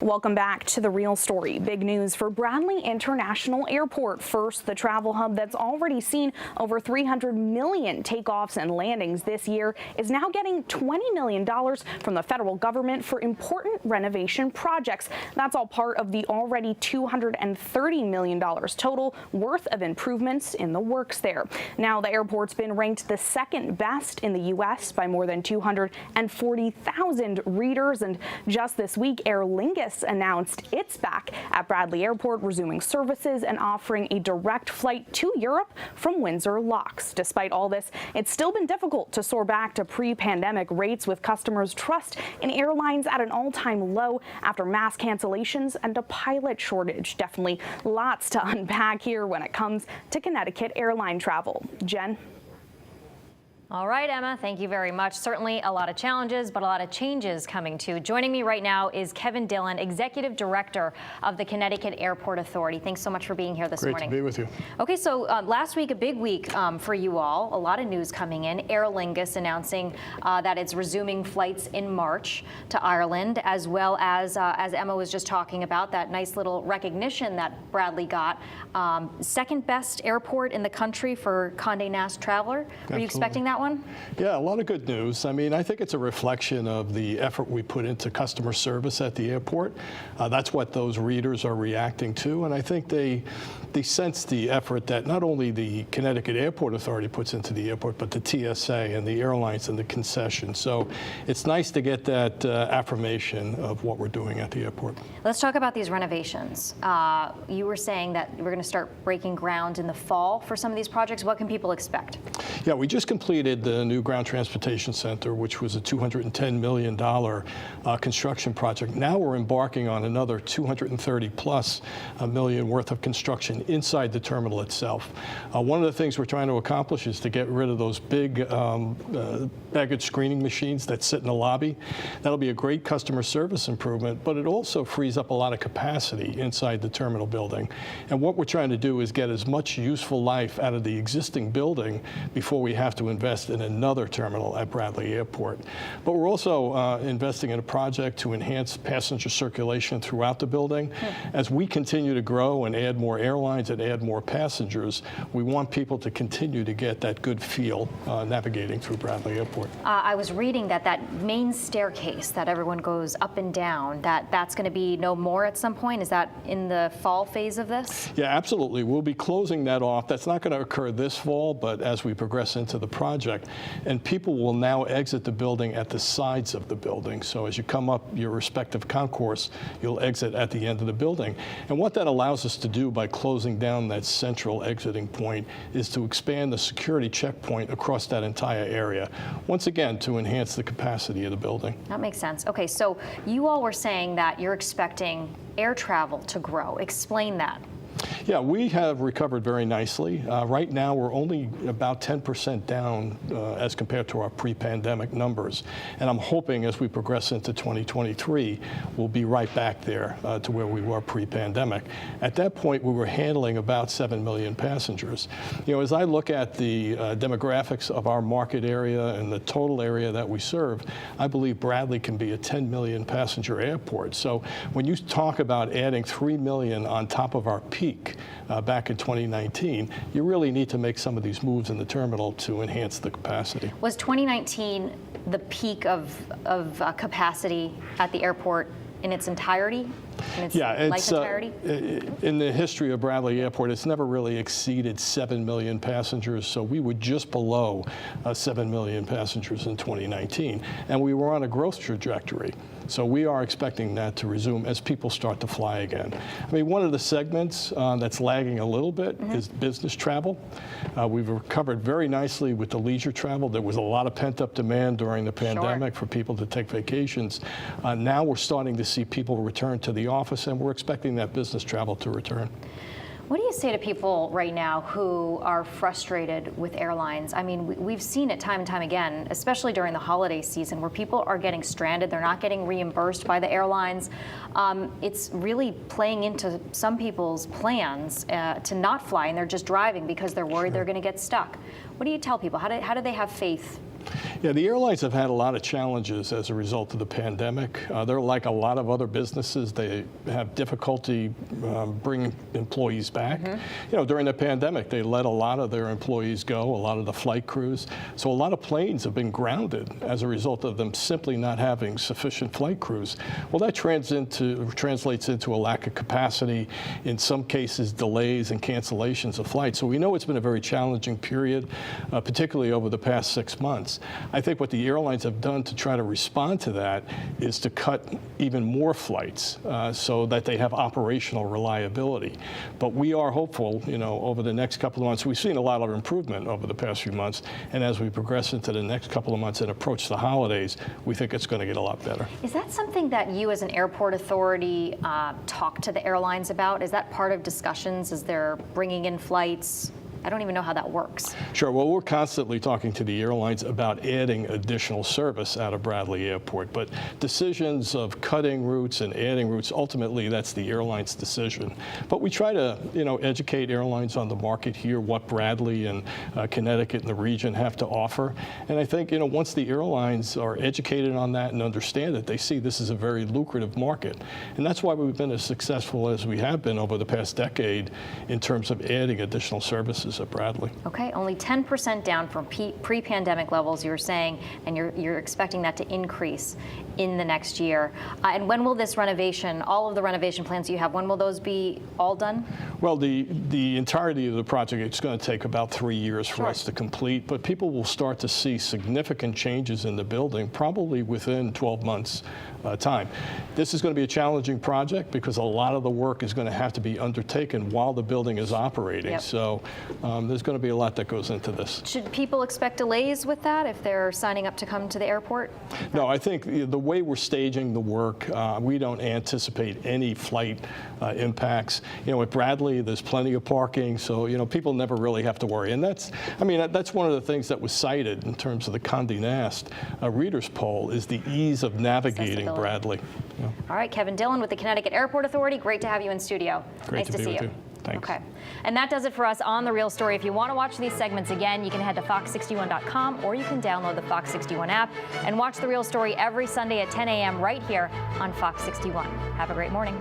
Welcome back to The Real Story. Big news for Bradley International Airport. First, the travel hub that's already seen over 300 million takeoffs and landings this year is now getting $20 million from the federal government for important renovation projects. That's all part of the already $230 million total worth of improvements in the works there. Now, the airport's been ranked the second best in the U.S. by more than 240,000 readers. And just this week, Aer Lingus announced it's back at Bradley Airport, resuming services and offering a direct flight to Europe from Windsor Locks. Despite all this, it's still been difficult to soar back to pre-pandemic rates, with customers' trust in airlines at an all-time low after mass cancellations and a pilot shortage. Definitely lots to unpack here when it comes to Connecticut airline travel. Jen? All right, Emma, thank you very much. Certainly a lot of challenges, but a lot of changes coming too. Joining me right now is Kevin Dillon, Executive Director of the Connecticut Airport Authority. Thanks so much for being here this morning. Great to be with you. Okay, so last week, a big week for you all. A lot of news coming in. Aer Lingus announcing that it's resuming flights in March to Ireland, as well as Emma was just talking about, that nice little recognition that Bradley got. Second best airport in the country for Condé Nast Traveler. Were you expecting that one? Yeah, a lot of good news. I mean, I think it's a reflection of the effort we put into customer service at the airport. That's what those readers are reacting to, and I think they sense the effort that not only the Connecticut Airport Authority puts into the airport, but the TSA and the airlines and the concession. So it's nice to get that affirmation of what we're doing at the airport. Let's talk about these renovations. You were saying that we're going to start breaking ground in the fall for some of these projects. What can people expect? Yeah, we just completed the new Ground Transportation Center, which was a $210 million construction project. Now we're embarking on another 230 plus million worth of construction inside the terminal itself. One of the things we're trying to accomplish is to get rid of those big baggage screening machines that sit in the lobby. That'll be a great customer service improvement, but it also frees up a lot of capacity inside the terminal building. And what we're trying to do is get as much useful life out of the existing building before we have to invest in another terminal at Bradley Airport. But we're also investing in a project to enhance passenger circulation throughout the building. As we continue to grow and add more airlines and add more passengers, we want people to continue to get that good feel navigating through Bradley Airport. I was reading that main staircase that everyone goes up and down, that's going to be no more at some point. Is that in the fall phase of this? Yeah, absolutely. We'll be closing that off. That's not going to occur this fall, but as we progress into the project, and people will now exit the building at the sides of the building. So as you come up your respective concourse, you'll exit at the end of the building. And what that allows us to do by closing down that central exiting point is to expand the security checkpoint across that entire area, once again, to enhance the capacity of the building. That makes sense. Okay, so you all were saying that you're expecting air travel to grow. Explain that. Yeah, we have recovered very nicely. Right now, we're only about 10% down as compared to our pre-pandemic numbers. And I'm hoping as we progress into 2023, we'll be right back there to where we were pre-pandemic. At that point, we were handling about 7 million passengers. You know, as I look at the demographics of our market area and the total area that we serve, I believe Bradley can be a 10 million passenger airport. So when you talk about adding 3 million on top of our peak back in 2019, you really need to make some of these moves in the terminal to enhance the capacity. Was 2019 the peak of capacity at the airport in its entirety? In its life entirety? In the history of Bradley Airport, it's never really exceeded 7 million passengers, so we were just below 7 million passengers in 2019, and we were on a growth trajectory. So we are expecting that to resume as people start to fly again. I mean, one of the segments that's lagging a little bit is business travel. We've recovered very nicely with the leisure travel. There was a lot of pent-up demand during the pandemic for people to take vacations. Now we're starting to see people return to the office, and we're expecting that business travel to return. What do you say to people right now who are frustrated with airlines? I mean, we've seen it time and time again, especially during the holiday season, where people are getting stranded. They're not getting reimbursed by the airlines. It's really playing into some people's plans to not fly, and they're just driving because they're worried they're going to get stuck. What do you tell people? How do they have faith Yeah, the airlines have had a lot of challenges as a result of the pandemic. They're like a lot of other businesses. They have difficulty bringing employees back. You know, during the pandemic, they let a lot of their employees go, a lot of the flight crews. So a lot of planes have been grounded as a result of them simply not having sufficient flight crews. Well, that translates into a lack of capacity, in some cases delays and cancellations of flights. So we know it's been a very challenging period, particularly over the past 6 months. I think what the airlines have done to try to respond to that is to cut even more flights so that they have operational reliability. But we are hopeful, you know, over the next couple of months. We've seen a lot of improvement over the past few months, and as we progress into the next couple of months and approach the holidays, we think it's going to get a lot better. Is that something that you as an airport authority talk to the airlines about? Is that part of discussions as they're bringing in flights? I don't even know how that works. Sure. Well, we're constantly talking to the airlines about adding additional service out of Bradley Airport, but decisions of cutting routes and adding routes, ultimately that's the airline's decision. But we try to, you know, educate airlines on the market here, what Bradley and Connecticut and the region have to offer. And I think, you know, once the airlines are educated on that and understand it, they see this is a very lucrative market. And that's why we've been as successful as we have been over the past decade in terms of adding additional services at Bradley. Okay, only 10% down from pre-pandemic levels, you were saying, and you're expecting that to increase in the next year. And when will this renovation, all of the renovation plans you have, when will those be all done? Well, the entirety of the project, it's going to take about 3 years for us to complete, but people will start to see significant changes in the building probably within 12 months time. This is going to be a challenging project because a lot of the work is going to have to be undertaken while the building is operating. So there's going to be a lot that goes into this. Should people expect delays with that if they're signing up to come to the airport? No, I think the way we're staging the work, we don't anticipate any flight impacts. You know, at Bradley, there's plenty of parking, so, you know, people never really have to worry. And that's, I mean, that's one of the things that was cited in terms of the Condé Nast readers poll is the ease of navigating Bradley. Yeah. All right, Kevin Dillon with the Connecticut Airport Authority. Great to have you in studio. Great nice to see you. Thanks. Okay. And that does it for us on The Real Story. If you want to watch these segments again, you can head to fox61.com or you can download the Fox 61 app and watch The Real Story every Sunday at 10 a.m. right here on Fox 61. Have a great morning.